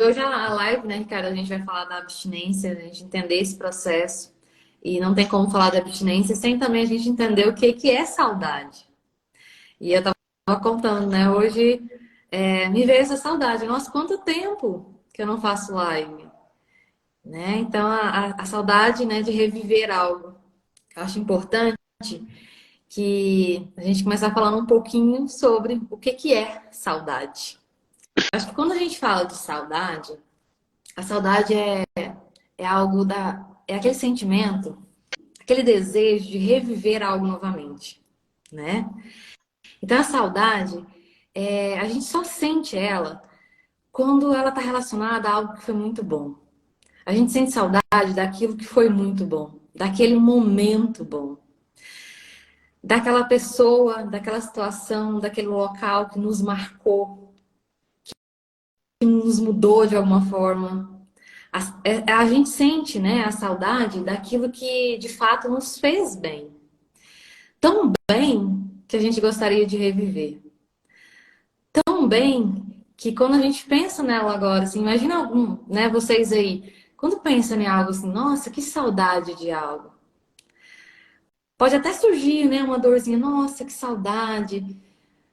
hoje a live, né, Ricardo, a gente vai falar da abstinência, a gente entender esse processo. E não tem como falar da abstinência sem também a gente entender o que que é saudade. E eu tava contando, né, hoje me veio essa saudade. Nossa, quanto tempo que eu não faço live, né? Então a saudade, né, de reviver algo. Eu acho importante que a gente começar falando um pouquinho sobre o que que é saudade. Acho que quando a gente fala de saudade, a saudade é algo é aquele sentimento, aquele desejo de reviver algo novamente, né? Então a saudade, a gente só sente ela quando ela está relacionada a algo que foi muito bom. A gente sente saudade daquilo que foi muito bom, daquele momento bom, daquela pessoa, daquela situação, daquele local que nos marcou, que nos mudou de alguma forma. A gente sente, né, a saudade daquilo que de fato nos fez bem. Tão bem que a gente gostaria de reviver. Tão bem que quando a gente pensa nela agora, assim, imagina algum, né, vocês aí, quando pensam em algo assim, nossa, que saudade de algo. Pode até surgir, né, uma dorzinha, nossa, que saudade.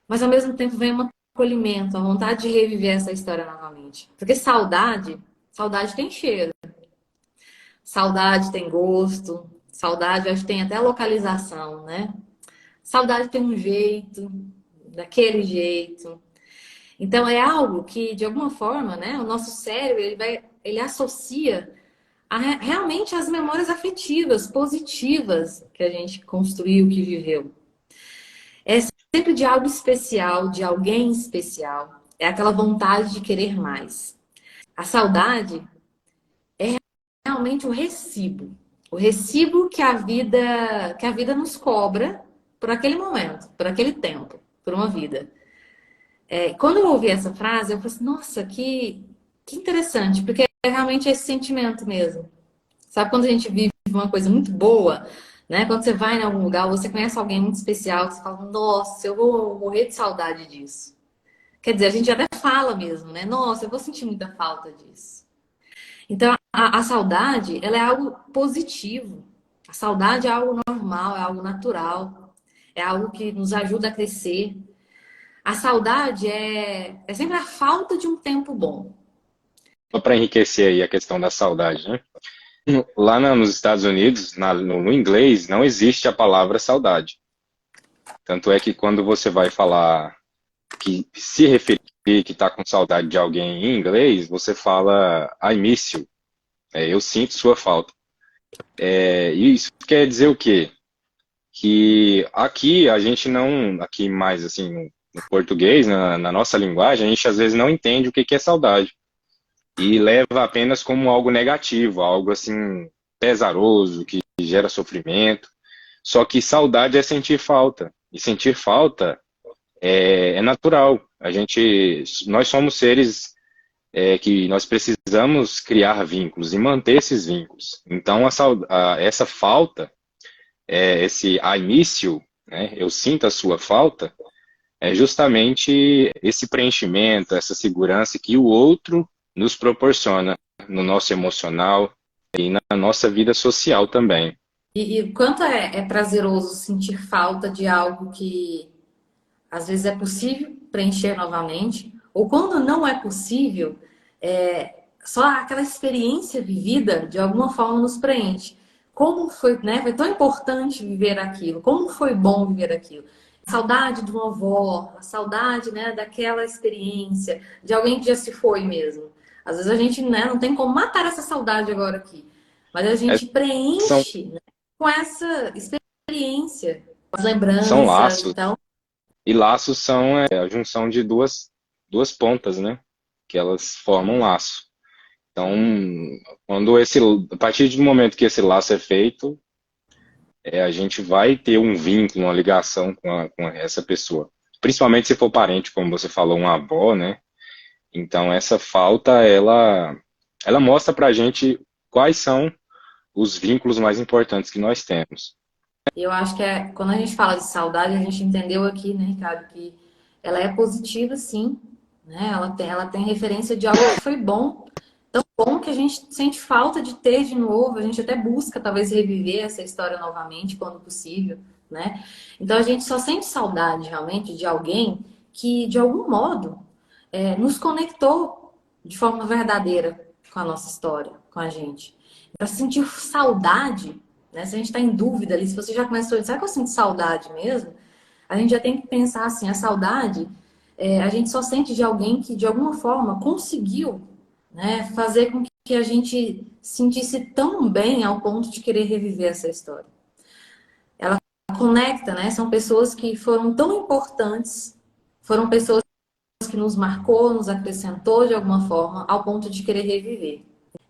Mas ao mesmo tempo vem um acolhimento, a vontade de reviver essa história novamente. Porque saudade tem cheiro, saudade tem gosto, saudade acho que tem até localização, né? Saudade tem um jeito, daquele jeito. Então é algo que, de alguma forma, né, o nosso cérebro ele associa realmente às memórias afetivas, positivas que a gente construiu, que viveu. É sempre de algo especial, de alguém especial. É aquela vontade de querer mais. A saudade é realmente o recibo que a vida nos cobra por aquele momento, por aquele tempo, por uma vida. Quando eu ouvi essa frase, eu falei assim, nossa, que interessante, porque é realmente esse sentimento mesmo. Sabe quando a gente vive uma coisa muito boa, né? Quando você vai em algum lugar, você conhece alguém muito especial, você fala, nossa, eu vou morrer de saudade disso. Quer dizer, a gente até fala mesmo, né? Nossa, eu vou sentir muita falta disso. Então, a saudade, ela é algo positivo. A saudade é algo normal, é algo natural, é algo que nos ajuda a crescer. A saudade é sempre a falta de um tempo bom. Só para enriquecer aí a questão da saudade, né? Lá nos Estados Unidos, no inglês, não existe a palavra saudade. Tanto é que quando você vai falar que se referir que está com saudade de alguém em inglês, você fala I miss you. Eu sinto sua falta. E isso quer dizer o quê? Que aqui a gente não, aqui mais assim, no português, na nossa linguagem, a gente às vezes não entende o que é saudade. E leva apenas como algo negativo, algo assim pesaroso, que gera sofrimento. Só que saudade é sentir falta. E sentir falta é natural. Nós somos seres que nós precisamos criar vínculos e manter esses vínculos. Então, essa falta, esse I miss you, né, eu sinto a sua falta, é justamente esse preenchimento, essa segurança que o outro nos proporciona no nosso emocional e na nossa vida social também. E quanto é prazeroso sentir falta de algo que às vezes é possível preencher novamente, ou quando não é possível, só aquela experiência vivida de alguma forma nos preenche. Como foi, né? Foi tão importante viver aquilo, como foi bom viver aquilo. A saudade de uma avó, a saudade, né, daquela experiência, de alguém que já se foi mesmo. Às vezes a gente, né, não tem como matar essa saudade agora aqui, mas a É, gente são, preenche, né, com essa experiência, com as são lembranças. laços, Então, e laços são a junção de duas pontas, né? Que elas formam um laço. Então, a partir do momento que esse laço é feito, a gente vai ter um vínculo, uma ligação com essa pessoa. Principalmente se for parente, como você falou, uma avó, né? Então, essa falta, ela mostra pra gente quais são os vínculos mais importantes que nós temos. eu acho que quando a gente fala de saudade, a gente entendeu aqui, né, Ricardo, que ela é positiva, sim. né? Ela tem referência de algo que foi bom, tão bom que a gente sente falta de ter de novo, a gente até busca talvez reviver essa história novamente quando possível, né? Então a gente só sente saudade realmente de alguém que de algum modo nos conectou de forma verdadeira com a nossa história, com a gente. Para sentir saudade, né? Se a gente está em dúvida ali, se você já começou a dizer, será que eu sinto saudade mesmo? A gente já tem que pensar assim, a saudade, a gente só sente de alguém que de alguma forma conseguiu, né, fazer com que a gente sentisse tão bem ao ponto de querer reviver essa história. Ela conecta, né? São pessoas que foram tão importantes, foram pessoas que nos marcou, nos acrescentou de alguma forma, ao ponto de querer reviver.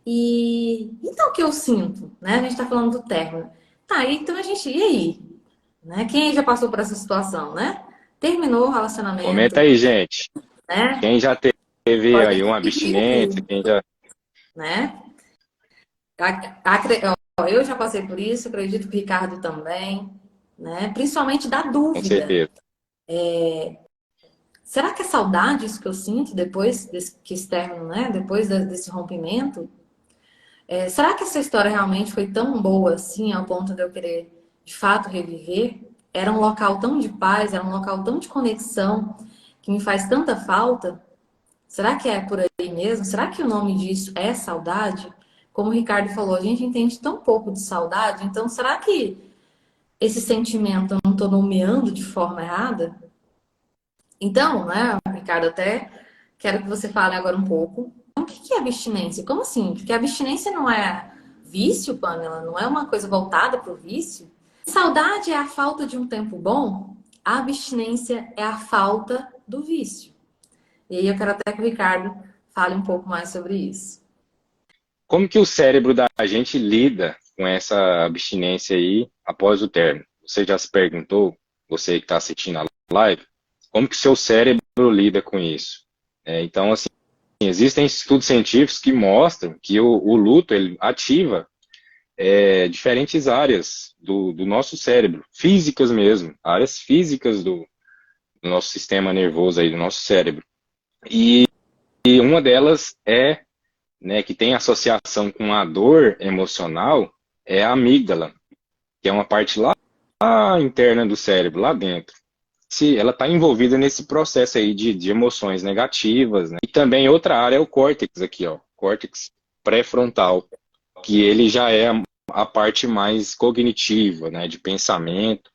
E então o que eu sinto, né? A gente está falando do término. Tá, então a gente, e aí? Né? Quem já passou por essa situação, né? Terminou o Comenta relacionamento, aí, gente. né? Quem já teve Pode aí uma dividir abstinência, aqui, quem já. né? Eu já passei por isso, acredito que o Ricardo também, né? Principalmente da Com dúvida. certeza. Será que é saudade isso que eu sinto depois desse que esse término, né? Depois desse rompimento? Será que essa história realmente foi tão boa assim, ao ponto de eu querer de fato reviver? Era um local tão de paz, era um local tão de conexão, que me faz tanta falta. Será que é por aí mesmo? Será que o nome disso é saudade? Como o Ricardo falou, a gente entende tão pouco de saudade, então será que esse sentimento eu não estou nomeando de forma errada? Então, né, Ricardo, até quero que você fale agora um pouco. O que é abstinência? Como assim? Porque abstinência não é vício, Pamela, não é uma coisa voltada para o vício. Saudade é a falta de um tempo bom, a abstinência é a falta do vício. E aí eu quero até que o Ricardo fale um pouco mais sobre isso. Como que o cérebro da gente lida com essa abstinência aí após o término? Você já se perguntou, você que está assistindo a live, como que o seu cérebro lida com isso? Então, assim, existem estudos científicos que mostram que o luto ele ativa diferentes áreas do nosso cérebro, físicas mesmo, áreas físicas do nosso sistema nervoso aí, do nosso cérebro. E uma delas né, que tem associação com a dor emocional, é a amígdala, que é uma parte lá interna do cérebro, lá dentro. Se ela está envolvida nesse processo aí de emoções negativas, né? E também outra área é o córtex aqui, ó, córtex pré-frontal, que ele já é a parte mais cognitiva, né, de pensamento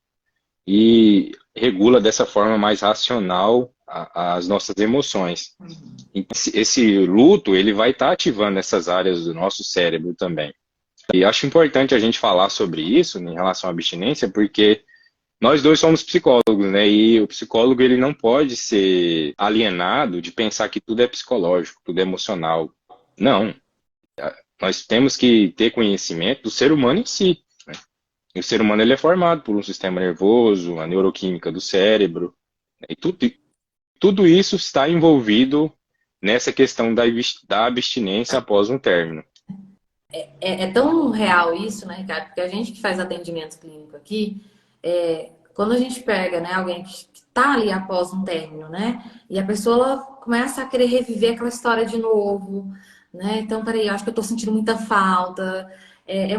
e regula dessa forma mais racional as nossas emoções. Esse luto, ele vai estar ativando essas áreas do nosso cérebro também. E acho importante a gente falar sobre isso em relação à abstinência, porque nós dois somos psicólogos, né? E o psicólogo, ele não pode ser alienado de pensar que tudo é psicológico, tudo é emocional. Não. Nós temos que ter conhecimento do ser humano em si. Né? E o ser humano, ele é formado por um sistema nervoso, a neuroquímica do cérebro, né? E tudo isso está envolvido nessa questão da abstinência após um término. É tão real isso, né, Ricardo? Porque a gente que faz atendimento clínico aqui, quando a gente pega, né, alguém que está ali após um término, né, e a pessoa ela começa a querer reviver aquela história de novo, né? Então, peraí, eu acho que eu tô sentindo muita falta,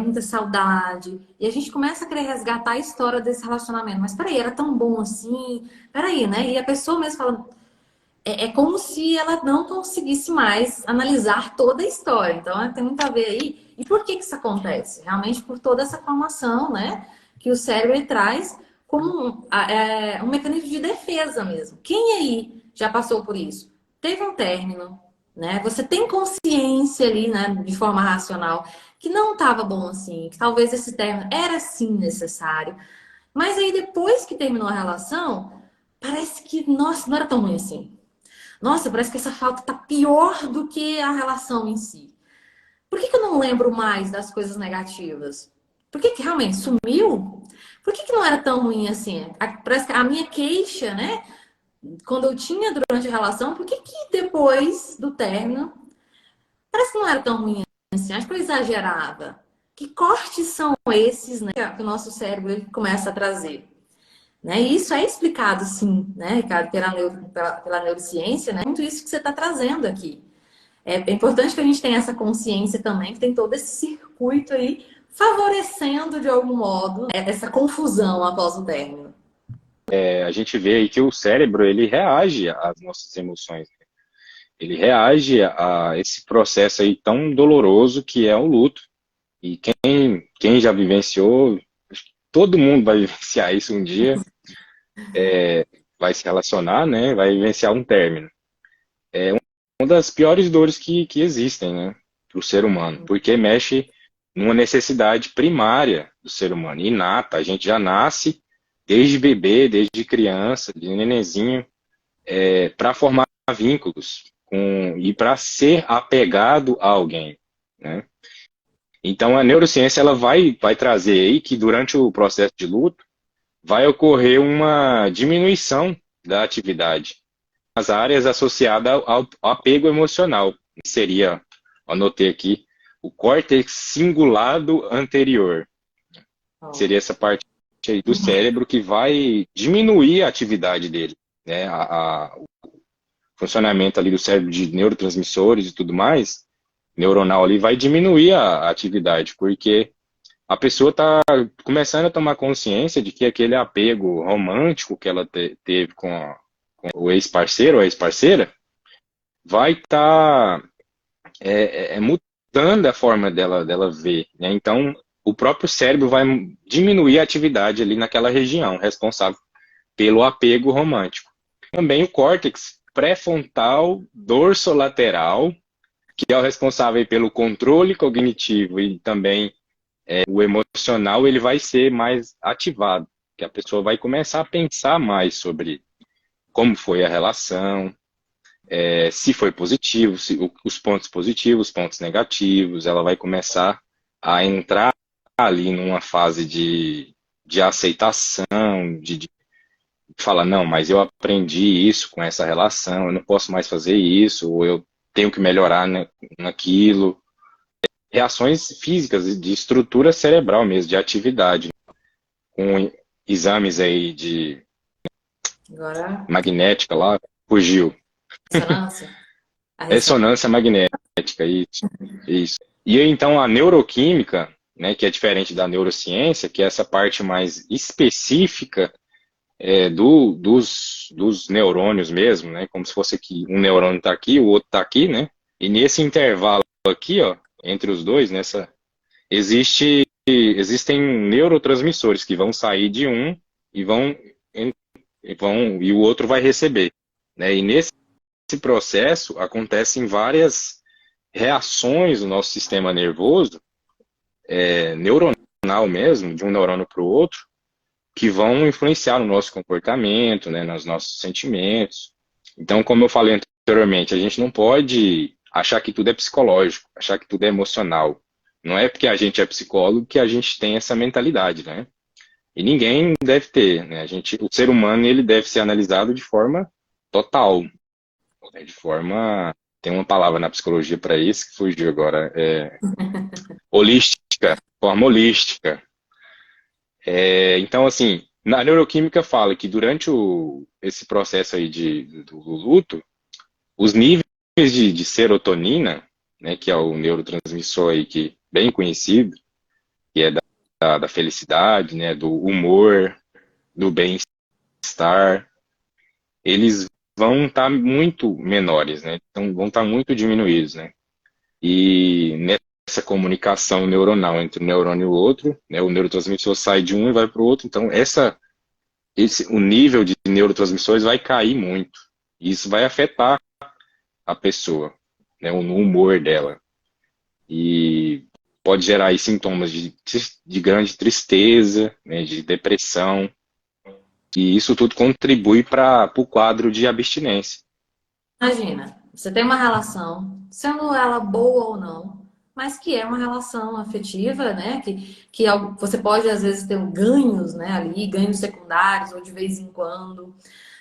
muita saudade. E a gente começa a querer resgatar a história desse relacionamento. Mas peraí, era tão bom assim? Peraí, né? E a pessoa mesmo fala, é como se ela não conseguisse mais analisar toda a história. Então, tem muito a ver aí. E por que que isso acontece? Realmente por toda essa formação, né? Que o cérebro ele traz como um mecanismo de defesa mesmo. Quem aí já passou por isso? Teve um término, né? Você tem consciência ali, né? De forma racional, que não estava bom assim, que talvez esse término era sim necessário. Mas aí depois que terminou a relação, parece que, nossa, não era tão ruim assim. Nossa, parece que essa falta tá pior do que a relação em si. Por que que eu não lembro mais das coisas negativas? Por que que realmente sumiu? Por que que não era tão ruim assim? Parece que a minha queixa, né? Quando eu tinha durante a relação, por que que depois do término, parece que não era tão ruim assim? Acho que eu exagerava. Que cortes são esses, né? Que o nosso cérebro ele começa a trazer. né? E isso é explicado, sim, né, Ricardo, pela neurociência, né? Muito isso que você está trazendo aqui. É importante que a gente tenha essa consciência também, que tem todo esse circuito aí favorecendo, de algum modo, essa confusão após o término. A gente vê aí que o cérebro, ele reage às nossas emoções. Ele reage a esse processo aí tão doloroso que é o luto. E quem já vivenciou, acho que todo mundo vai vivenciar isso um dia, vai se relacionar, né? Vai vivenciar um término. Uma das piores dores que existem, né? Para o ser humano, porque mexe numa necessidade primária do ser humano, inata. A gente já nasce desde bebê, desde criança, de nenenzinho, para formar vínculos e para ser apegado a alguém, né? Então a neurociência ela vai trazer aí que durante o processo de luto vai ocorrer uma diminuição da atividade nas áreas associadas ao apego emocional. Seria, anotei aqui, o córtex cingulado anterior. Seria essa parte aí do cérebro que vai diminuir a atividade dele, né? O funcionamento ali do cérebro de neurotransmissores e tudo mais, neuronal ali, vai diminuir a atividade, porque a pessoa está começando a tomar consciência de que aquele apego romântico que ela teve com o ex-parceiro ou ex-parceira vai estar mudando a forma dela ver, né? Então, o próprio cérebro vai diminuir a atividade ali naquela região responsável pelo apego romântico. Também o córtex pré-frontal dorsolateral, que é o responsável pelo controle cognitivo e também o emocional, ele vai ser mais ativado, que a pessoa vai começar a pensar mais sobre como foi a relação, se foi positivo, os pontos positivos, os pontos negativos, ela vai começar a entrar ali numa fase de aceitação, de falar, não, mas eu aprendi isso com essa relação, eu não posso mais fazer isso, ou eu tenho que melhorar naquilo. Reações físicas, de estrutura cerebral mesmo, de atividade, com exames aí de Agora, magnética lá, fugiu. ressonância? A Ressonância magnética, isso. E então a neuroquímica, né, que é diferente da neurociência, que é essa parte mais específica dos neurônios mesmo, né, como se fosse que um neurônio está aqui, o outro está aqui, né, e nesse intervalo aqui, ó, entre os dois, existem neurotransmissores que vão sair de um e e o outro vai receber, né, e nesse processo acontecem várias reações no nosso sistema nervoso, neuronal mesmo, de um neurônio para o outro, que vão influenciar no nosso comportamento, né, nos nossos sentimentos. Então, como eu falei anteriormente, a gente não pode achar que tudo é psicológico, achar que tudo é emocional. Não é porque a gente é psicólogo que a gente tem essa mentalidade, né? E ninguém deve ter, né? O ser humano, ele deve ser analisado de forma total, né? Tem uma palavra na psicologia para isso que fugiu agora, holística, forma holística. Então, assim, na neuroquímica fala que durante esse processo aí do luto, os níveis de serotonina, né, que é o neurotransmissor aí que bem conhecido, que é da felicidade, né, do humor, do bem-estar, eles vão estar muito menores, né? Então vão estar muito diminuídos, né? E nessa comunicação neuronal entre um neurônio e o outro, né, o neurotransmissor sai de um e vai para o outro, então o nível de neurotransmissores vai cair muito. E isso vai afetar a pessoa, né, o humor dela. E pode gerar aí sintomas de grande tristeza, né, de depressão. E isso tudo contribui para o quadro de abstinência. imagina, você tem uma relação, sendo ela boa ou não, mas que é uma relação afetiva, né? Você pode, às vezes, ter ganhos, né, ali, ganhos secundários, ou de vez em quando.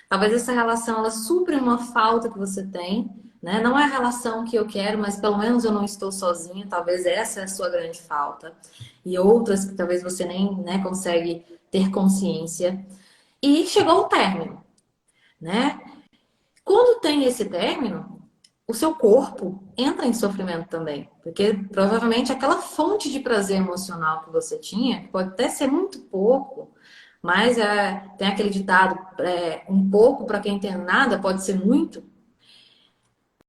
Talvez essa relação, ela supre uma falta que você tem, né? Não é a relação que eu quero, mas pelo menos eu não estou sozinha. Talvez essa é a sua grande falta. E outras que talvez você nem, né, consegue ter consciência. e chegou ao término, né? Quando tem esse término, o seu corpo entra em sofrimento também, porque provavelmente aquela fonte de prazer emocional que você tinha, que pode até ser muito pouco, mas tem aquele ditado, um pouco para quem tem nada pode ser muito.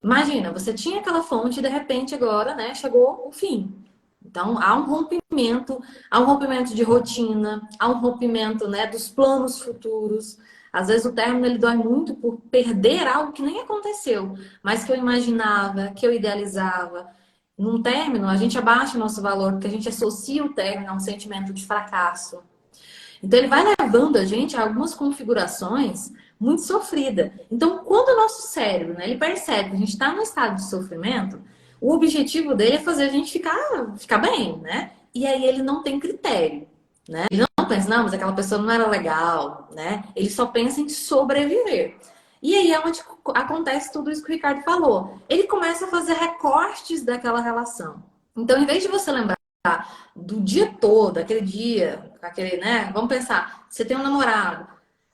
Imagina, você tinha aquela fonte e de repente agora, né, chegou o fim. Então há um rompimento de rotina, há um rompimento, né, dos planos futuros. Às vezes o término ele dói muito por perder algo que nem aconteceu, mas que eu imaginava, que eu idealizava. Num término, a gente abaixa o nosso valor, porque a gente associa o término a um sentimento de fracasso. Então, ele vai levando a gente a algumas configurações muito sofridas. Então, quando o nosso cérebro, né, ele percebe que a gente está no estado de sofrimento, o objetivo dele é fazer a gente ficar bem, né? E aí ele não tem critério, né? Ele não pensa, não, mas aquela pessoa não era legal, né? Ele só pensa em sobreviver. E aí é onde acontece tudo isso que o Ricardo falou. Ele começa a fazer recortes daquela relação. Então, em vez de você lembrar do dia todo, aquele dia, aquele, né? Vamos pensar, você tem um namorado,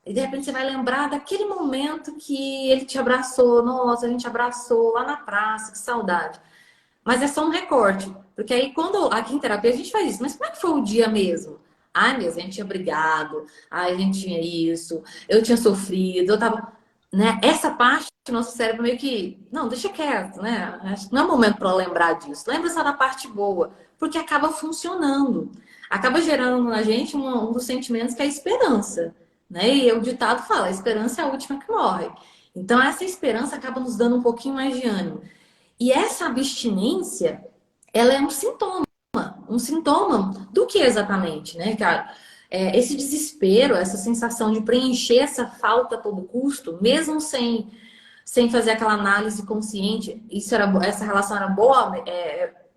e de repente você vai lembrar daquele momento que ele te abraçou, nossa, a gente abraçou lá na praça, que saudade. Mas é só um recorte, porque aí quando aqui em terapia a gente faz isso, mas como é que foi o dia mesmo? Ai, meu, a gente tinha brigado, ai, a gente tinha isso, eu tinha sofrido, eu tava, né? Essa parte do nosso cérebro meio que, não, deixa quieto, né? Acho que não é momento para lembrar disso. Lembra só da parte boa, porque acaba funcionando. Acaba gerando na gente um dos sentimentos que é a esperança, né? E o ditado fala, a esperança é a última que morre. Então essa esperança acaba nos dando um pouquinho mais de ânimo. E essa abstinência, ela é um sintoma do que exatamente, né, cara? Esse desespero, essa sensação de preencher essa falta a todo custo, mesmo sem fazer aquela análise consciente, essa relação era boa,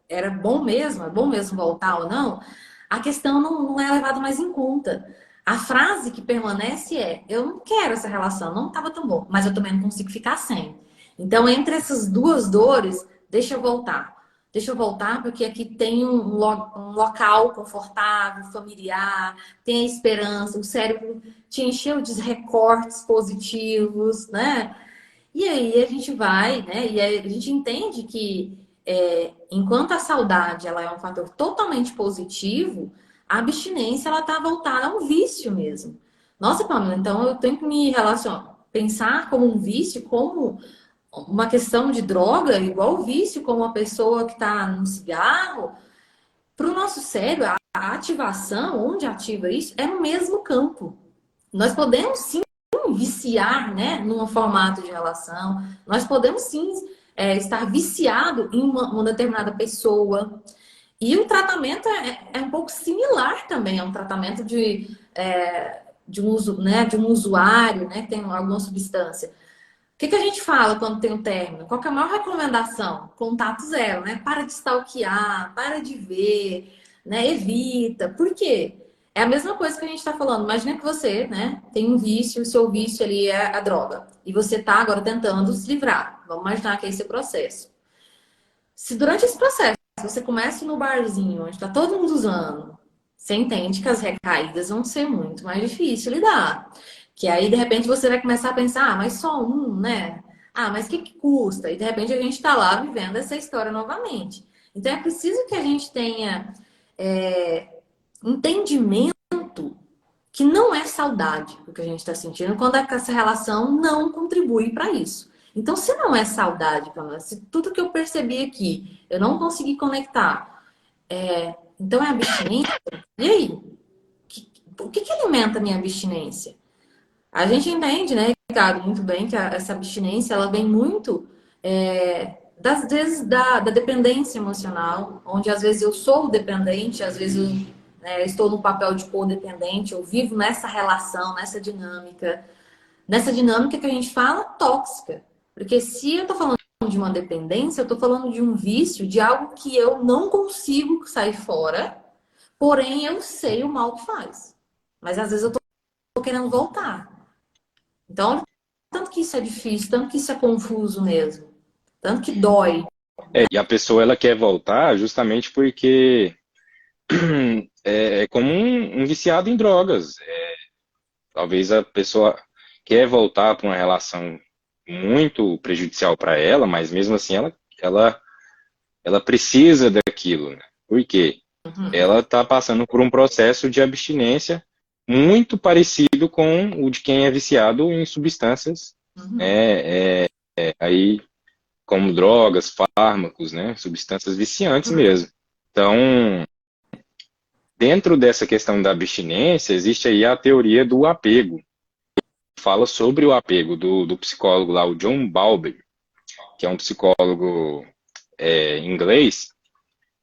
era bom mesmo voltar ou não, a questão não é levada mais em conta. A frase que permanece é: eu não quero essa relação, não estava tão bom, mas eu também não consigo ficar sem. Então, entre essas duas dores, deixa eu voltar. Deixa eu voltar, porque aqui tem um local confortável, familiar, tem a esperança, o cérebro te encheu de recortes positivos, né? E aí a gente vai, né? E aí a gente entende que enquanto a saudade ela é um fator totalmente positivo, a abstinência ela está voltada a um vício mesmo. Nossa, Pamela, então eu tenho que me relacionar, pensar como um vício, como uma questão de droga, igual o vício, como uma pessoa que está no cigarro. Para o nosso cérebro, a ativação, onde ativa isso, é no mesmo campo. Nós podemos sim viciar, né, num formato de relação. Nós podemos sim estar viciado em uma determinada pessoa. E o tratamento é um pouco similar também, é um tratamento de um uso, né, de um usuário, né, que tem alguma substância. O que a gente fala quando tem um término? Qual que é a maior recomendação? Contato zero, né? Para de stalkear, para de ver, né? Evita. Por quê? É a mesma coisa que a gente está falando. Imagina que você, né, tem um vício, o seu vício ali é a droga. E você está agora tentando se livrar. Vamos imaginar que é esse processo. Se durante esse processo você começa no barzinho, onde está todo mundo usando, você entende que as recaídas vão ser muito mais difíceis de lidar. Que aí, de repente, você vai começar a pensar, mas só um, né? Ah, mas o que custa? E de repente a gente está lá vivendo essa história novamente. Então é preciso que a gente tenha entendimento que não é saudade o que a gente está sentindo quando essa relação não contribui para isso. Então, se não é saudade, Pamela, se tudo que eu percebi aqui eu não consegui conectar, então é abstinência? E aí? O que alimenta a minha abstinência? A gente entende, né, Ricardo, muito bem que essa abstinência ela vem muito das vezes da dependência emocional, onde às vezes eu sou o dependente, às vezes eu estou no papel de codependente, eu vivo nessa relação, nessa dinâmica que a gente fala tóxica. Porque se eu estou falando de uma dependência, eu estou falando de um vício, de algo que eu não consigo sair fora, porém eu sei o mal que faz. Mas às vezes eu estou querendo voltar. Então, tanto que isso é difícil, tanto que isso é confuso mesmo, tanto que dói. E a pessoa ela quer voltar justamente porque é como um viciado em drogas. Talvez a pessoa quer voltar para uma relação muito prejudicial para ela, mas mesmo assim ela precisa daquilo, né? Por quê? Uhum, Ela está passando por um processo de abstinência muito parecido com o de quem é viciado em substâncias, uhum, né? Aí, como drogas, fármacos, né? Substâncias viciantes uhum. mesmo. Então, dentro dessa questão da abstinência, existe aí a teoria do apego. Fala sobre o apego do psicólogo lá, o John Bowlby, que é um psicólogo inglês,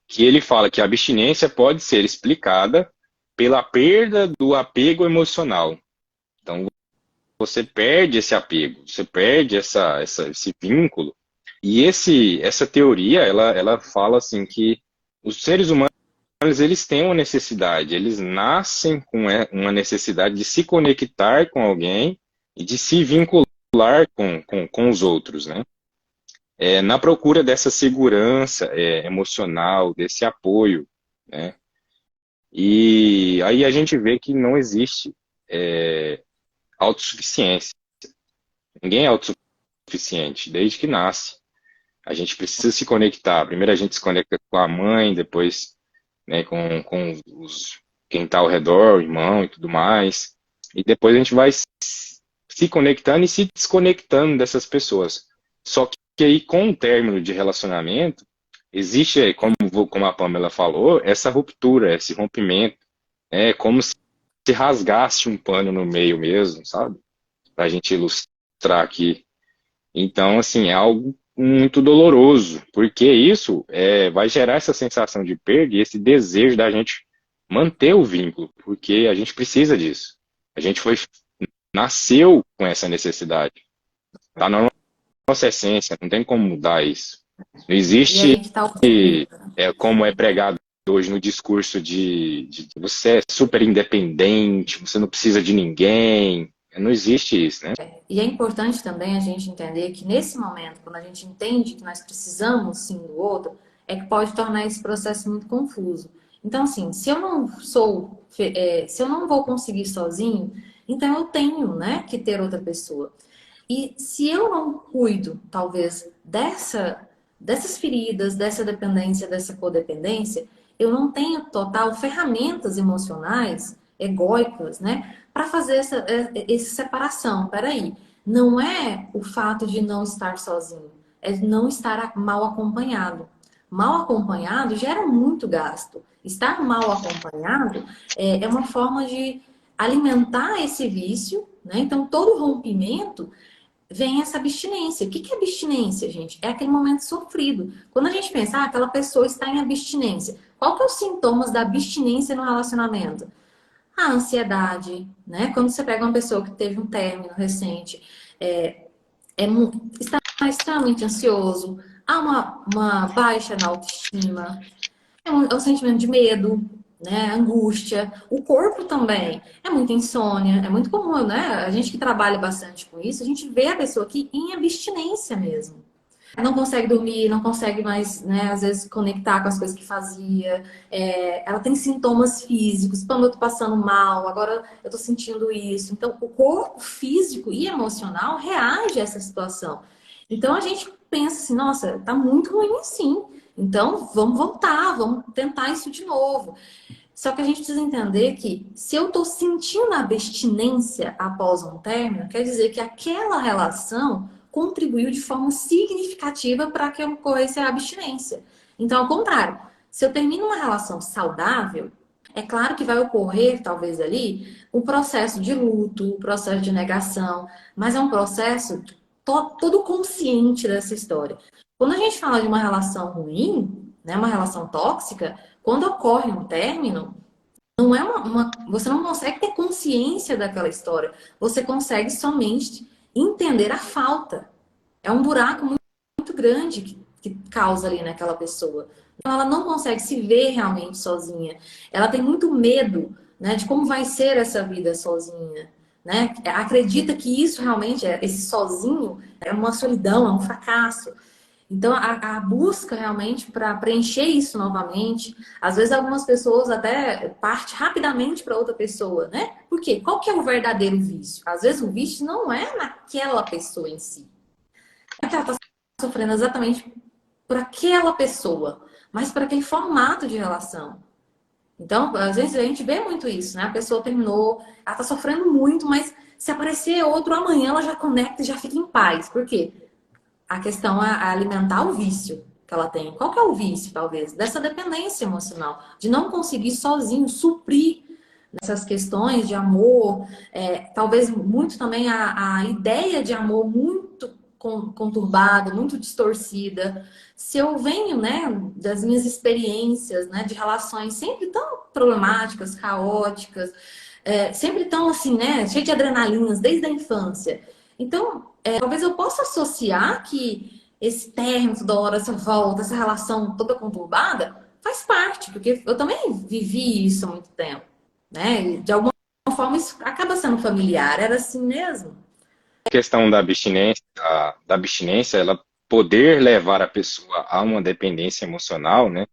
que ele fala que a abstinência pode ser explicada pela perda do apego emocional. Então, você perde esse apego, você perde esse vínculo. E essa teoria, ela fala assim que os seres humanos, eles têm uma necessidade, eles nascem com uma necessidade de se conectar com alguém e de se vincular com os outros, né? Na procura dessa segurança emocional, desse apoio, né? E aí a gente vê que não existe autossuficiência. Ninguém é autossuficiente desde que nasce. A gente precisa se conectar. Primeiro a gente se conecta com a mãe, depois, né, com quem está ao redor, o irmão e tudo mais. E depois a gente vai se conectando e se desconectando dessas pessoas. Só que aí, com o término de relacionamento, existe, como a Pamela falou, essa ruptura, esse rompimento. É como se rasgasse um pano no meio mesmo, sabe? Para a gente ilustrar aqui. Então, assim, é algo muito doloroso, porque isso vai gerar essa sensação de perda e esse desejo da gente manter o vínculo, porque a gente precisa disso. A gente nasceu com essa necessidade. Tá na nossa essência, não tem como mudar isso. Não E existe aí que tá o ponto. como é pregado hoje no discurso de você é super independente, você não precisa de ninguém. Não existe isso, né? E é importante também a gente entender que nesse momento, quando a gente entende que nós precisamos sim do outro, é que pode tornar esse processo muito confuso. Então, assim, se eu não sou, se eu não vou conseguir sozinho, então eu tenho, né, que ter outra pessoa. E se eu não cuido, talvez, dessas feridas, dessa dependência, dessa codependência, eu não tenho total ferramentas emocionais, egóicas, né, para fazer essa separação. Peraí, não é o fato de não estar sozinho, é não estar mal acompanhado. Mal acompanhado gera muito gasto. Estar mal acompanhado é uma forma de alimentar esse vício, né? Então, todo rompimento vem essa abstinência. O que é abstinência, gente? É aquele momento sofrido. Quando a gente pensa, aquela pessoa está em abstinência, qual que é os sintomas da abstinência no relacionamento? A ansiedade, né? Quando você pega uma pessoa que teve um término recente, está extremamente ansioso, há uma baixa na autoestima, é um sentimento de medo, né? Angústia. O corpo também. É muita insônia. É muito comum, né? A gente que trabalha bastante com isso, a gente vê a pessoa aqui em abstinência mesmo. Não consegue dormir, não consegue mais, né, às vezes, conectar com as coisas que fazia. Ela tem sintomas físicos. Quando eu tô passando mal, agora eu tô sentindo isso. Então, o corpo físico e emocional reage a essa situação. Então, a gente pensa assim, nossa, tá muito ruim assim. Então, vamos voltar, vamos tentar isso de novo. Só que a gente precisa entender que se eu estou sentindo a abstinência após um término, quer dizer que aquela relação contribuiu de forma significativa para que ocorresse a abstinência. Então, ao contrário, se eu termino uma relação saudável, é claro que vai ocorrer, talvez ali, um processo de luto, um processo de negação, mas é um processo todo consciente dessa história. Quando a gente fala de uma relação ruim, né, uma relação tóxica, quando ocorre um término, não é você não consegue ter consciência daquela história. Você consegue somente entender a falta. É um buraco muito grande que causa ali naquela pessoa. Então ela não consegue se ver realmente sozinha. Ela tem muito medo, né, de como vai ser essa vida sozinha. Né? Acredita que isso realmente, esse sozinho, é uma solidão, é um fracasso. Então, a busca realmente para preencher isso novamente, às vezes algumas pessoas até partem rapidamente para outra pessoa, né? Por quê? Qual que é o verdadeiro vício? Às vezes o vício não é naquela pessoa em si. Não é que ela está sofrendo exatamente por aquela pessoa, mas por aquele formato de relação. Então, às vezes a gente vê muito isso, né? A pessoa terminou, ela tá sofrendo muito, mas se aparecer outro amanhã, ela já conecta e já fica em paz. Por quê? A questão é alimentar o vício que ela tem. Qual que é o vício, talvez? Dessa dependência emocional, de não conseguir sozinho suprir essas questões de amor, talvez muito também a ideia de amor muito conturbada, muito distorcida. Se eu venho, né, das minhas experiências, né, de relações sempre tão problemáticas, caóticas, sempre tão assim, né, cheio de adrenalinas desde a infância. Então, talvez eu possa associar que esse término toda hora, essa volta, essa relação toda conturbada, faz parte, porque eu também vivi isso há muito tempo, né? E de alguma forma isso acaba sendo familiar, era assim mesmo. A questão da abstinência, ela poder levar a pessoa a uma dependência emocional, né?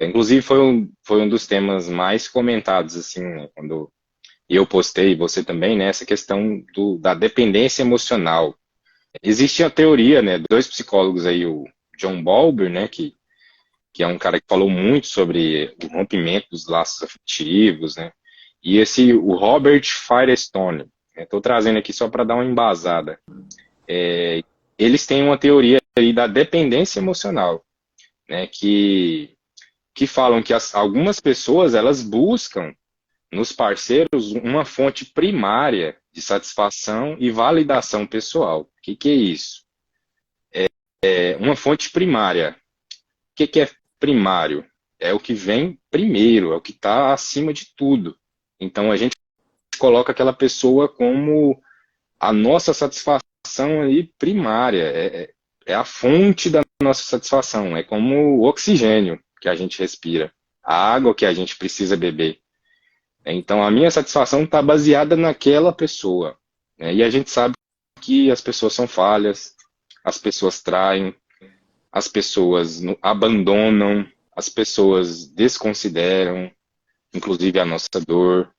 Inclusive foi um dos temas mais comentados, assim, né, quando eu postei, você também, né? Essa questão da dependência emocional. Existe a teoria, né? Dois psicólogos aí, o John Bowlby, né? Que é um cara que falou muito sobre o rompimento dos laços afetivos, né? E o Robert Firestone, estou trazendo aqui só para dar uma embasada. Eles têm uma teoria aí da dependência emocional, né? Que falam que algumas pessoas elas buscam nos parceiros uma fonte primária de satisfação e validação pessoal. O que é isso? Uma fonte primária. O que é primário? É o que vem primeiro, é o que está acima de tudo. Então a gente coloca aquela pessoa como a nossa satisfação aí primária, é a fonte da nossa satisfação, é como o oxigênio que a gente respira, a água que a gente precisa beber. Então a minha satisfação está baseada naquela pessoa, né? E a gente sabe que as pessoas são falhas, as pessoas traem, as pessoas abandonam, as pessoas desconsideram, inclusive a nossa dor.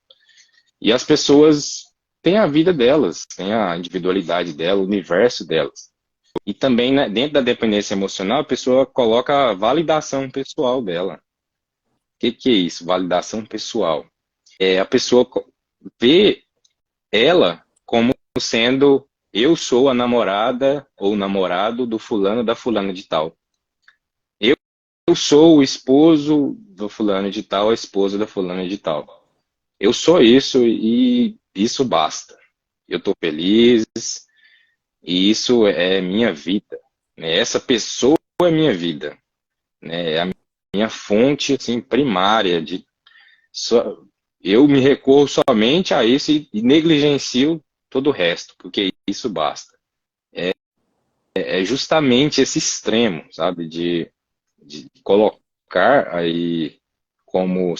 E as pessoas têm a vida delas, têm a individualidade dela, o universo delas. E também, né, dentro da dependência emocional, a pessoa coloca a validação pessoal dela. O que é isso? Validação pessoal. A pessoa vê ela como sendo eu sou a namorada ou namorado do fulano da fulana de tal. Eu sou o esposo do fulano de tal, a esposa da fulana de tal. Eu sou isso e isso basta. Eu estou feliz e isso é minha vida. Né? Essa pessoa é minha vida. Né? É a minha fonte assim, primária. Eu me recorro somente a isso e negligencio todo o resto, porque isso basta. É justamente esse extremo, sabe, de colocar aí como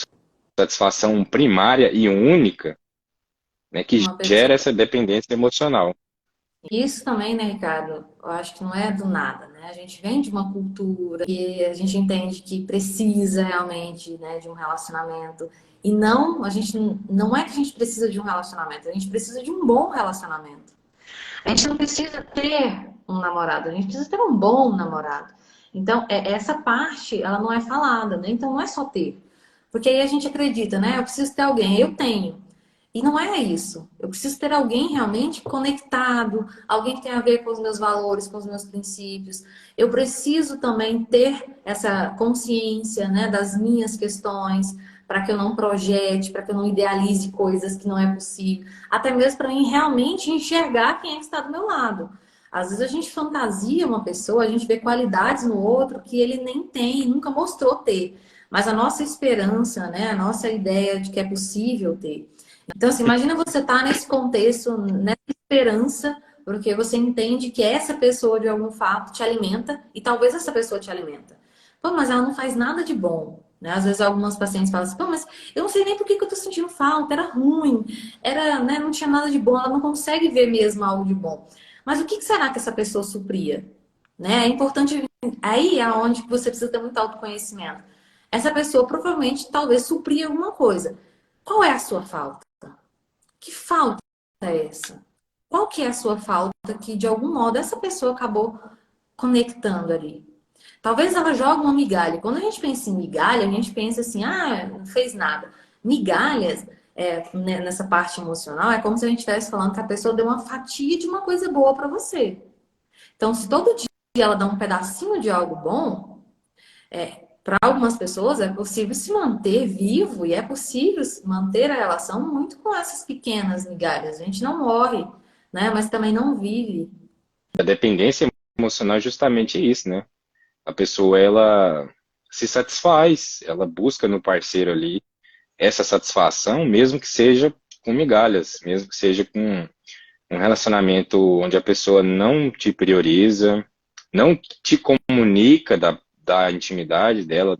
satisfação primária e única, né, que Uma gera pessoa. essa dependência emocional. Isso também, né, Ricardo? Eu acho que não é do nada, né? A gente vem de uma cultura que a gente entende que precisa realmente, né, de um relacionamento. E não, a gente não é que a gente precisa de um relacionamento, a gente precisa de um bom relacionamento. A gente não precisa ter um namorado, a gente precisa ter um bom namorado. Então, essa parte, ela não é falada, né? Então, não é só ter. Porque aí a gente acredita, né? Eu preciso ter alguém, eu tenho. E não é isso. Eu preciso ter alguém realmente conectado, alguém que tenha a ver com os meus valores, com os meus princípios. Eu preciso também ter essa consciência, né, das minhas questões, para que eu não projete, para que eu não idealize coisas que não é possível. Até mesmo para mim realmente enxergar quem é que está do meu lado. Às vezes a gente fantasia uma pessoa, a gente vê qualidades no outro que ele nem tem, nunca mostrou ter. Mas a nossa esperança, né, a nossa ideia de que é possível ter. Então, assim, imagina você estar nesse contexto, nessa esperança, porque você entende que essa pessoa, de algum fato, te alimenta e talvez essa pessoa te alimenta. Pô, mas ela não faz nada de bom. Né? Às vezes algumas pacientes falam assim, pô, mas eu não sei nem por que eu tô sentindo falta, era ruim, era, né, não tinha nada de bom, ela não consegue ver mesmo algo de bom. Mas o que será que essa pessoa supria? Né? É importante aí é onde você precisa ter muito autoconhecimento. Essa pessoa provavelmente talvez suprir alguma coisa. Qual é a sua falta? Que falta é essa? Qual que é a sua falta que de algum modo essa pessoa acabou conectando ali? Talvez ela jogue uma migalha. Quando a gente pensa em migalha, a gente pensa assim, ah, não fez nada. Migalhas, nessa parte emocional, é como se a gente estivesse falando que a pessoa deu uma fatia de uma coisa boa para você. Então, se todo dia ela dá um pedacinho de algo bom, para algumas pessoas é possível se manter vivo e é possível manter a relação muito com essas pequenas migalhas. A gente não morre, né? Mas também não vive. A dependência emocional é justamente isso, né? A pessoa, ela se satisfaz, ela busca no parceiro ali essa satisfação, mesmo que seja com migalhas, mesmo que seja com um relacionamento onde a pessoa não te prioriza, não te comunica da intimidade dela,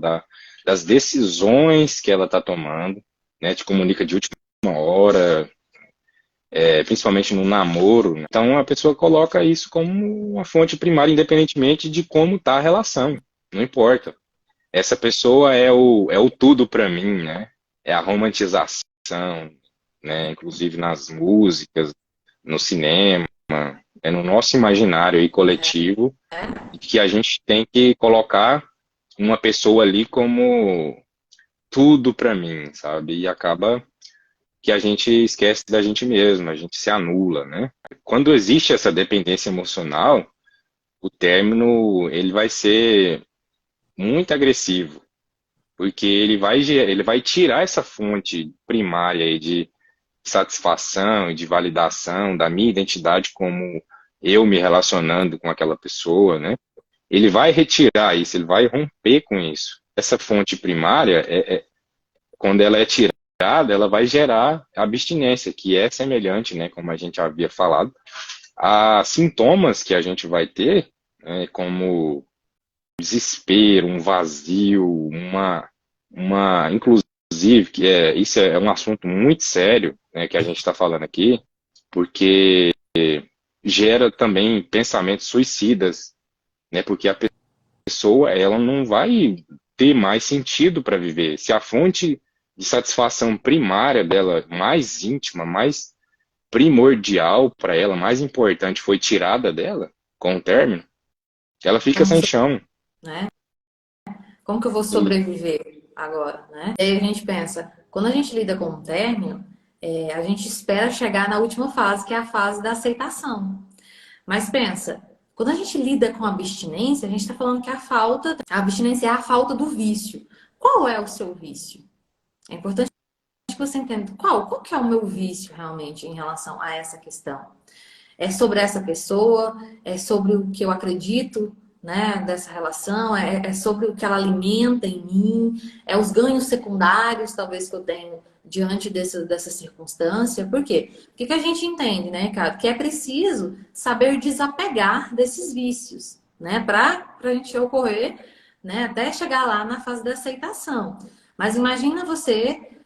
das decisões que ela está tomando, né? Te comunica de última hora, principalmente no namoro, né? Então a pessoa coloca isso como uma fonte primária, independentemente de como está a relação. Não importa. Essa pessoa é o tudo para mim, né? É a romantização, né? Inclusive nas músicas, no cinema, no nosso imaginário aí coletivo, que a gente tem que colocar uma pessoa ali como tudo para mim, sabe? E acaba que a gente esquece da gente mesmo, a gente se anula, né? Quando existe essa dependência emocional, o término ele vai ser muito agressivo, porque ele vai tirar essa fonte primária aí de satisfação e de validação da minha identidade como eu me relacionando com aquela pessoa, né? Ele vai retirar isso, ele vai romper com isso. Essa fonte primária, quando ela é tirada, ela vai gerar abstinência, que é semelhante, né, como a gente havia falado, a sintomas que a gente vai ter, né, como desespero, um vazio, inclusive, isso é um assunto muito sério, né, que a gente está falando aqui, porque gera também pensamentos suicidas, né, porque a pessoa ela não vai ter mais sentido para viver. Se a fonte de satisfação primária dela, mais íntima, mais primordial para ela, mais importante, foi tirada dela com o término, ela fica Como, sem chão. né? Como que eu vou E sobreviver agora, né? E aí a gente pensa, quando a gente lida com um término, a gente espera chegar na última fase, que é a fase da aceitação. Mas pensa, quando a gente lida com abstinência, a gente está falando que a abstinência é a falta do vício. Qual é o seu vício? É importante que você entenda qual que é o meu vício realmente em relação a essa questão. É sobre essa pessoa, é sobre o que eu acredito, né, dessa relação, é sobre o que ela alimenta em mim, é os ganhos secundários, talvez, que eu tenho diante dessa circunstância. Por quê? O que a gente entende, né, cara? Que é preciso saber desapegar desses vícios, né, para a gente ocorrer, né, até chegar lá na fase da aceitação. Mas imagina você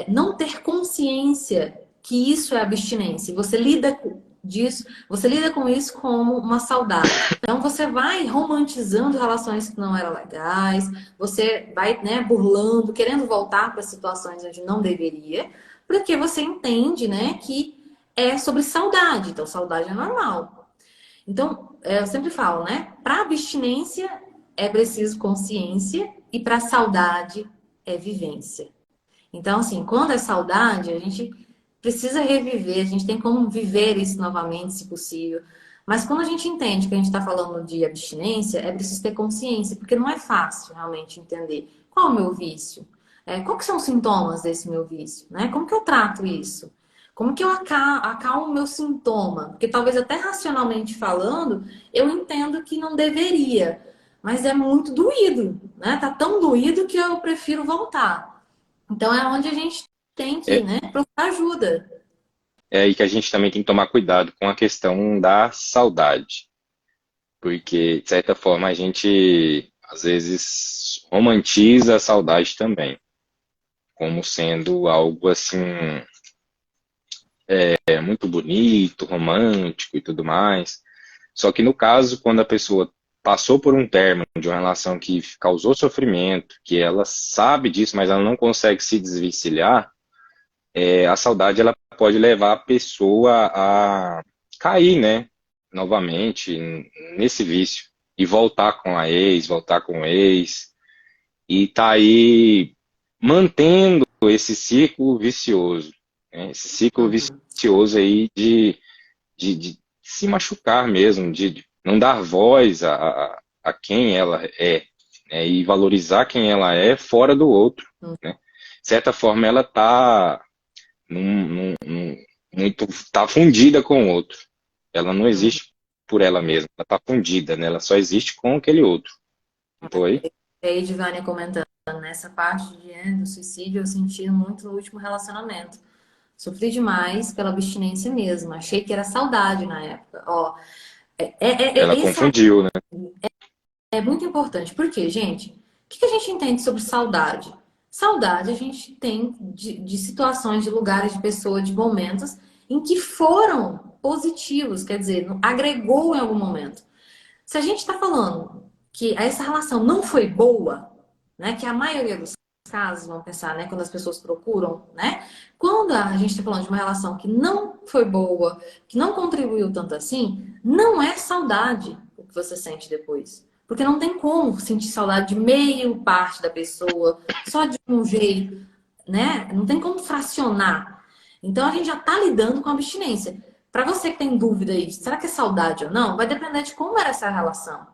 não ter consciência que isso é abstinência. Você lida disso, você lida com isso como uma saudade. Então você vai romantizando relações que não eram legais, você vai, né, burlando, querendo voltar para situações onde não deveria, porque você entende, né, que é sobre saudade. Então saudade é normal. Então, eu sempre falo, né, para abstinência é preciso consciência e para saudade é vivência. Então, assim, quando é saudade, a gente precisa reviver, a gente tem como viver isso novamente, se possível. Mas quando a gente entende que a gente está falando de abstinência, é preciso ter consciência, porque não é fácil realmente entender qual é o meu vício, quais são os sintomas desse meu vício, né? Como que eu trato isso? Como que eu acalmo o meu sintoma? Porque talvez até racionalmente falando, eu entendo que não deveria, mas é muito doído, né? Tá tão doído que eu prefiro voltar. Então é onde a gente tem que, é, né, procurar ajuda. é aí que a gente também tem que tomar cuidado com a questão da saudade, porque, de certa forma, a gente, às vezes, romantiza a saudade também, como sendo algo, assim, muito bonito, romântico e tudo mais. Só que, no caso, quando a pessoa passou por um término de uma relação que causou sofrimento, que ela sabe disso, mas ela não consegue se desvencilhar, a saudade ela pode levar a pessoa a cair, né, novamente nesse vício e voltar com a ex, voltar com o ex e tá aí mantendo esse ciclo vicioso, né, esse ciclo Uhum. vicioso aí de se machucar mesmo, de não dar voz a quem ela é, né, e valorizar quem ela é fora do outro, né. De certa forma ela tá muito, tá fundida com o outro. Ela não Uhum. existe por ela mesma, ela tá fundida, né? Ela só existe com aquele outro. Não foi? E aí, Divânia comentando, nessa parte do suicídio, eu senti muito no último relacionamento. Sofri demais pela abstinência mesmo. Achei que era saudade na época. Ó, Ela esse confundiu, né? é muito importante. Por quê, gente? O que a gente entende sobre saudade? Saudade a gente tem de situações, de lugares, de pessoas, de momentos em que foram positivos, quer dizer, agregou em algum momento. Se a gente está falando que essa relação não foi boa, né, que a maioria dos casos, vamos pensar, né, quando as pessoas procuram, né, quando a gente está falando de uma relação que não foi boa, que não contribuiu tanto assim, não é saudade o que você sente depois. Porque não tem como sentir saudade de meio parte da pessoa, só de um jeito, né? Não tem como fracionar. Então a gente já está lidando com a abstinência. Para você que tem dúvida aí, será que é saudade ou não? Vai depender de como era essa relação.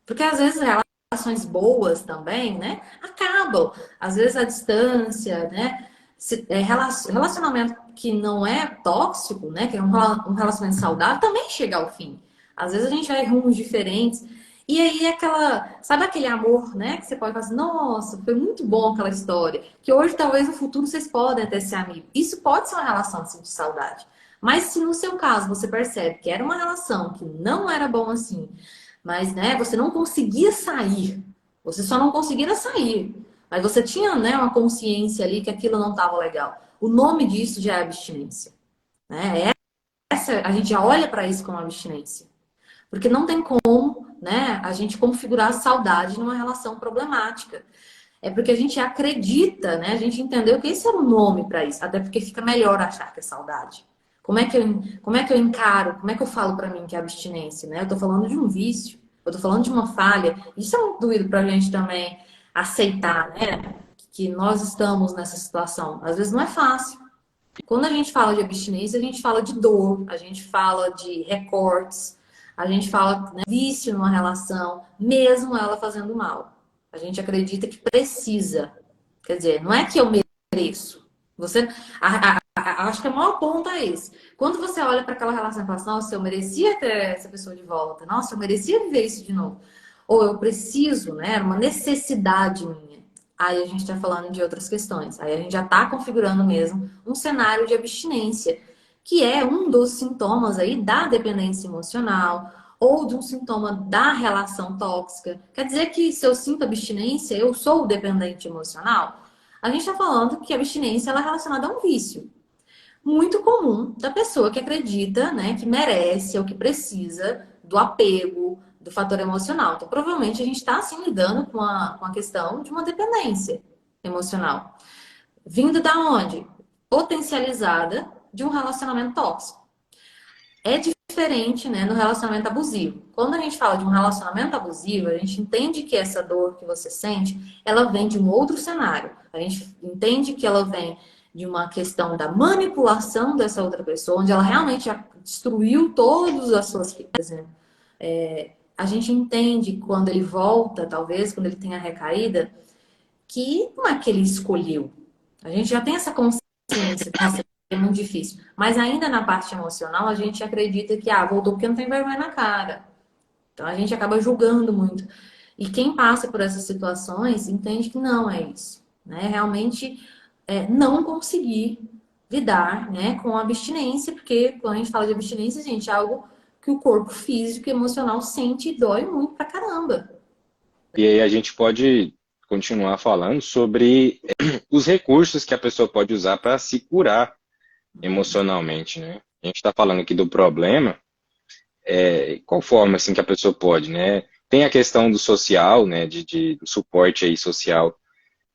Porque às vezes relações boas também, né, acabam. Às vezes a distância, né, relacionamento que não é tóxico, né, que é um relacionamento saudável, também chega ao fim. Às vezes a gente vai em rumos diferentes. E aí sabe aquele amor, né, que você pode falar assim, nossa, foi muito bom aquela história, que hoje talvez no futuro vocês podem até ser amigos. Isso pode ser uma relação assim, de saudade. Mas se no seu caso você percebe que era uma relação que não era bom assim, mas, né, você não conseguia sair. Você só não conseguia sair. Mas você tinha, né, uma consciência ali que aquilo não estava legal. O nome disso já é abstinência. Né? A gente já olha para isso como abstinência. Porque não tem como, né, a gente configurar a saudade numa relação problemática. É porque a gente acredita, né? A gente entendeu que esse era o nome para isso. Até porque fica melhor achar que é saudade. Como é que eu encaro, como é que eu falo para mim que é abstinência, né? Eu tô falando de um vício, eu tô falando de uma falha. Isso é muito doído pra gente também aceitar, né? Que nós estamos nessa situação. Às vezes não é fácil. Quando a gente fala de abstinência, a gente fala de dor, a gente fala de recortes, a gente fala, né, vício numa relação, mesmo ela fazendo mal. A gente acredita que precisa. Quer dizer, não é que eu mereço. Você, acho que o maior ponto é esse. Quando você olha para aquela relação e fala assim, nossa, eu merecia ter essa pessoa de volta, nossa, eu merecia viver isso de novo. Ou eu preciso, né? Era uma necessidade minha. Aí a gente está falando de outras questões. Aí a gente já está configurando mesmo um cenário de abstinência, que é um dos sintomas aí da dependência emocional ou de um sintoma da relação tóxica. Quer dizer que se eu sinto abstinência, eu sou dependente emocional? A gente está falando que a abstinência ela é relacionada a um vício muito comum da pessoa que acredita, né, que merece ou que precisa do apego, do fator emocional. Então, provavelmente a gente está assim lidando com a questão de uma dependência emocional. Vindo da onde? Potencializada de um relacionamento tóxico. É diferente, né, no relacionamento abusivo. Quando a gente fala de um relacionamento abusivo, a gente entende que essa dor que você sente, ela vem de um outro cenário. A gente entende que ela vem de uma questão da manipulação dessa outra pessoa, onde ela realmente destruiu todas as suas, por exemplo. A gente entende quando ele volta, talvez, quando ele tem a recaída, que não é que ele escolheu. A gente já tem essa consciência, nossa, é muito difícil. Mas ainda na parte emocional, a gente acredita que, voltou porque não tem vergonha na cara. Então a gente acaba julgando muito. E quem passa por essas situações entende que não é isso. Né? Realmente não conseguir lidar, né, com a abstinência, porque quando a gente fala de abstinência, gente, é algo que o corpo físico e emocional sente e dói muito pra caramba. E aí a gente pode continuar falando sobre os recursos que a pessoa pode usar para se curar emocionalmente, né? A gente está falando aqui do problema, qual forma assim que a pessoa pode, né? Tem a questão do social, né, do suporte aí social,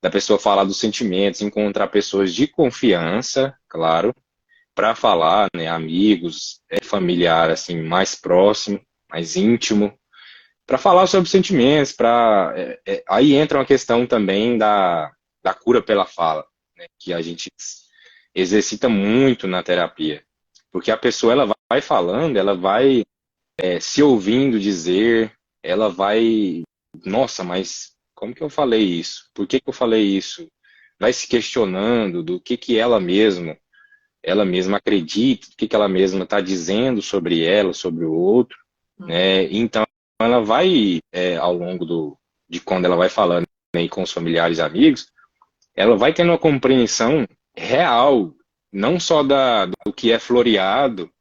da pessoa falar dos sentimentos, encontrar pessoas de confiança, claro, para falar, né, amigos, familiar, assim, mais próximo, mais íntimo, para falar sobre sentimentos, aí entra uma questão também da cura pela fala, né, que a gente exercita muito na terapia, porque a pessoa ela vai falando, ela vai se ouvindo dizer, ela vai, nossa, mas como que eu falei isso? Por que que eu falei isso? Vai se questionando do que ela mesma acredita, o que que ela mesma está dizendo sobre ela, sobre o outro, né? Então ela vai, ao longo de quando ela vai falando, né, com os familiares e amigos, ela vai tendo uma compreensão real, não só do que é floreado,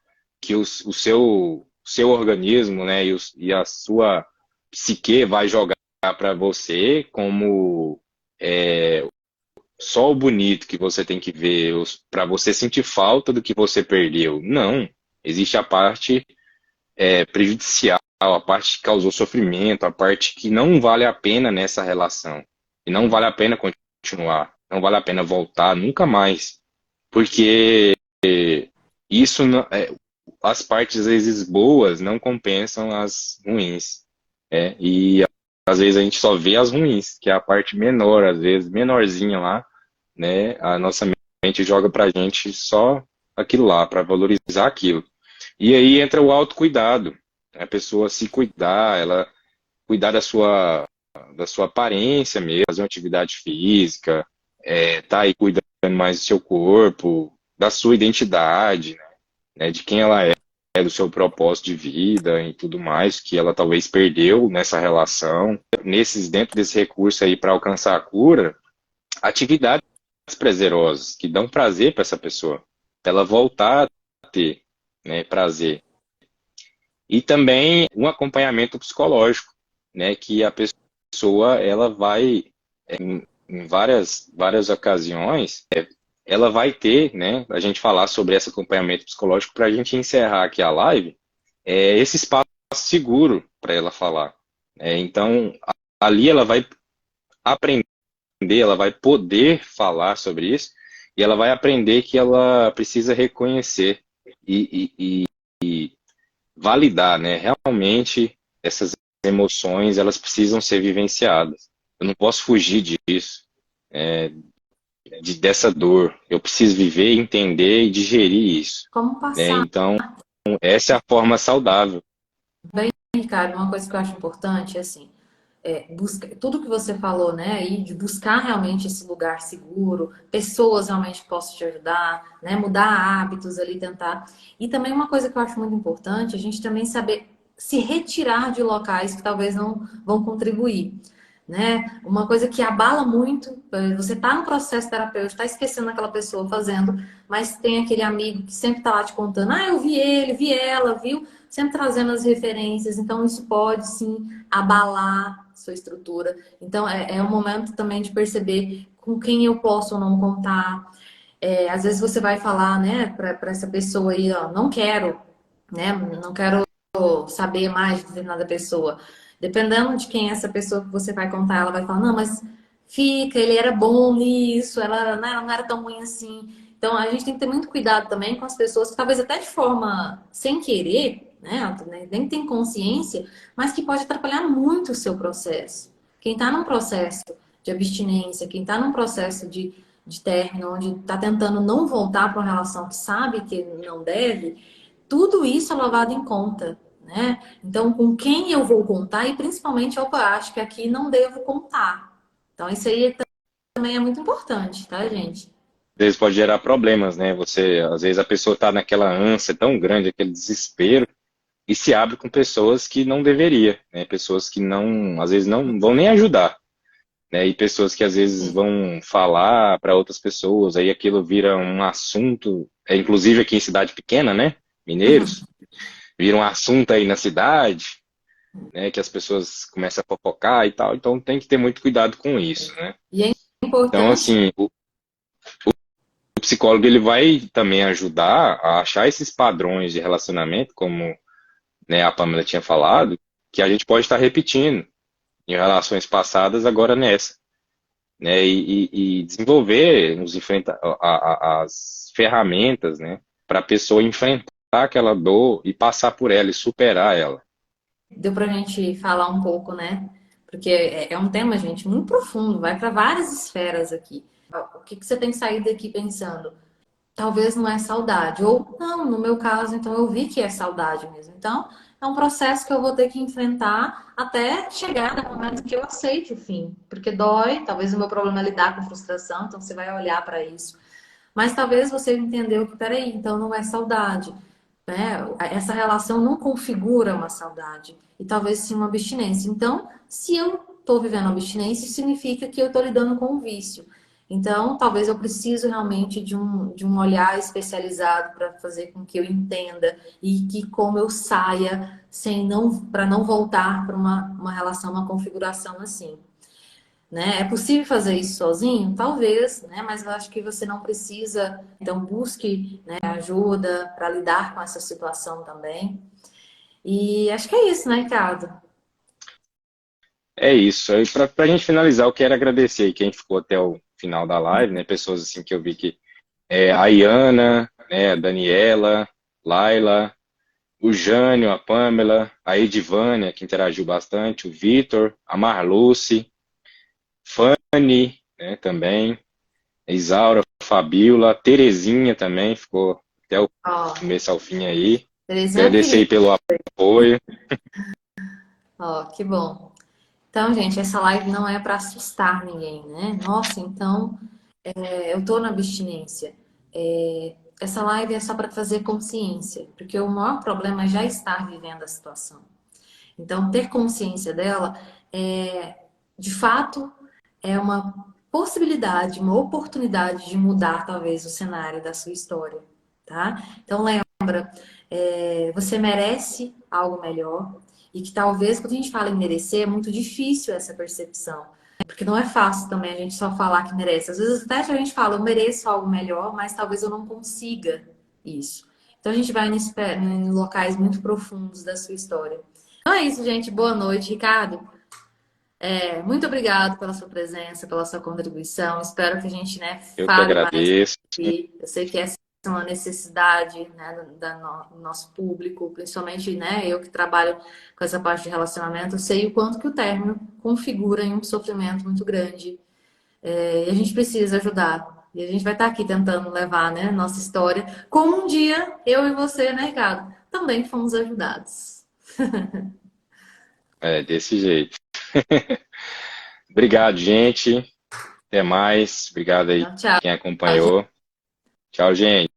que seu organismo, né, e a sua psique vai jogar para você, como só o bonito que você tem que ver, para você sentir falta do que você perdeu. Não. Existe a parte prejudicial, a parte que causou sofrimento, a parte que não vale a pena nessa relação. E não vale a pena continuar. Não vale a pena voltar nunca mais. Porque isso, as partes, às vezes, boas não compensam as ruins. E às vezes a gente só vê as ruins, que é a parte menor, às vezes, menorzinha lá, né? A nossa mente joga pra gente só aquilo lá, para valorizar aquilo. E aí entra o autocuidado. A pessoa se cuidar, ela cuidar da sua aparência mesmo, fazer uma atividade física, tá aí cuidando mais do seu corpo, da sua identidade, né, de quem ela é, do seu propósito de vida e tudo mais, que ela talvez perdeu nessa relação. Dentro desse recurso aí para alcançar a cura, atividades prazerosas, que dão prazer para essa pessoa, para ela voltar a ter, né, prazer. E também um acompanhamento psicológico, né, que a pessoa ela vai em várias ocasiões, ela vai ter, né, a gente falar sobre esse acompanhamento psicológico para a gente encerrar aqui a live, esse espaço seguro para ela falar. Então, ali ela vai aprender, ela vai poder falar sobre isso e ela vai aprender que ela precisa reconhecer e validar, né, realmente essas emoções, elas precisam ser vivenciadas. Eu não posso fugir disso. Dessa dor. Eu preciso viver, entender e digerir isso. Como Né? passar? Então, essa é a forma saudável. Bem, Ricardo, uma coisa que eu acho importante é assim, tudo que você falou, né, aí de buscar realmente esse lugar seguro, pessoas realmente que possam te ajudar, né, mudar hábitos ali, tentar. E também uma coisa que eu acho muito importante, a gente também saber se retirar de locais que talvez não vão contribuir. Né? Uma coisa que abala muito, você está no processo terapêutico, está esquecendo aquela pessoa fazendo, mas tem aquele amigo que sempre está lá te contando, ah, eu vi ele, vi ela, viu? Sempre trazendo as referências, então isso pode sim abalar sua estrutura. Então é um momento também de perceber com quem eu posso ou não contar. Às vezes você vai falar, né, para essa pessoa aí, ó, não quero, né, não quero saber mais de determinada pessoa. Dependendo de quem é essa pessoa que você vai contar, ela vai falar, não, mas fica, ele era bom nisso, ela, né, ela não era tão ruim assim. Então a gente tem que ter muito cuidado também com as pessoas que talvez até de forma sem querer, né, nem tem consciência, mas que pode atrapalhar muito o seu processo. Quem está num processo de abstinência, quem está num processo de término, onde está tentando não voltar para uma relação que sabe que não deve, tudo isso é levado em conta, né? Então, com quem eu vou contar e principalmente, opa, acho que aqui não devo contar. Então, isso aí também é muito importante, tá, gente? Às vezes pode gerar problemas, né? Às vezes a pessoa está naquela ânsia tão grande, aquele desespero, e se abre com pessoas que não deveria, né? Pessoas que não, às vezes não vão nem ajudar, né? E pessoas que às vezes vão falar para outras pessoas, aí aquilo vira um assunto, inclusive aqui em cidade pequena, né? Mineiros, vira um assunto aí na cidade, né? Que as pessoas começam a fofocar e tal. Então tem que ter muito cuidado com isso, né? E é Então, importante. assim, o psicólogo ele vai também ajudar a achar esses padrões de relacionamento, como, né, a Pamela tinha falado, que a gente pode estar repetindo em relações passadas, agora nessa, né? E desenvolver, as ferramentas, né? Para a pessoa enfrentar aquela dor e passar por ela e superar ela. Deu pra gente falar um pouco, né? Porque é um tema, gente, muito profundo, vai para várias esferas aqui. O que que você tem que sair daqui pensando? Talvez não é saudade. Ou não, no meu caso, então eu vi que é saudade mesmo. Então, é um processo que eu vou ter que enfrentar até chegar no momento que eu aceite o fim. Porque dói, talvez o meu problema é lidar com frustração, então você vai olhar para isso. Mas talvez você entendeu que, peraí, então não é saudade, né? Essa relação não configura uma saudade. E talvez sim uma abstinência. Então, se eu estou vivendo abstinência, significa que eu estou lidando com um vício. Então, talvez eu preciso realmente de um olhar especializado para fazer com que eu entenda e que como eu saia sem não para não voltar para uma relação, uma configuração assim. Né? É possível fazer isso sozinho? Talvez, né? Mas eu acho que você não precisa. Então, busque, né, ajuda para lidar com essa situação também. E acho que é isso, né, Ricardo? É isso. Aí, para a gente finalizar, eu quero agradecer aí quem ficou até o final da live, né? Pessoas assim que eu vi que a Iana, né? A Daniela, Laila, o Jânio, a Pamela, a Edivânia, que interagiu bastante, o Vitor, a Marluce, Fanny, né? Também, a Isaura, a Fabiola, a Terezinha também ficou até o Ó, começo ao fim aí. Terezinha é Agradecer aí querida. pelo apoio. Ó, que bom. Então, gente, essa live não é para assustar ninguém, né? Nossa, então eu tô na abstinência. Essa live é só para trazer consciência, porque o maior problema é já estar vivendo a situação. Então, ter consciência dela é, de fato, é uma possibilidade, uma oportunidade de mudar talvez o cenário da sua história, tá? Então, lembra, você merece algo melhor e que talvez quando a gente fala em merecer é muito difícil essa percepção, porque não é fácil também a gente só falar que merece. Às vezes até a gente fala, eu mereço algo melhor, mas talvez eu não consiga isso. Então a gente vai em locais muito profundos da sua história. Então é isso, gente. Boa noite, Ricardo. Muito obrigado pela sua presença, pela sua contribuição. Espero que a gente, né, Eu que fale mais agradeço. aqui. Eu sei que essa é uma necessidade, né, do nosso público, principalmente, né, eu que trabalho com essa parte de relacionamento, eu sei o quanto que o término configura em um sofrimento muito grande. E a gente precisa ajudar. E a gente vai estar aqui tentando levar, né, nossa história, como um dia eu e você, né, Ricardo, também fomos ajudados. É, desse jeito. Obrigado, gente. Até mais. Obrigado aí Tchau, tchau. quem acompanhou. Tchau, gente.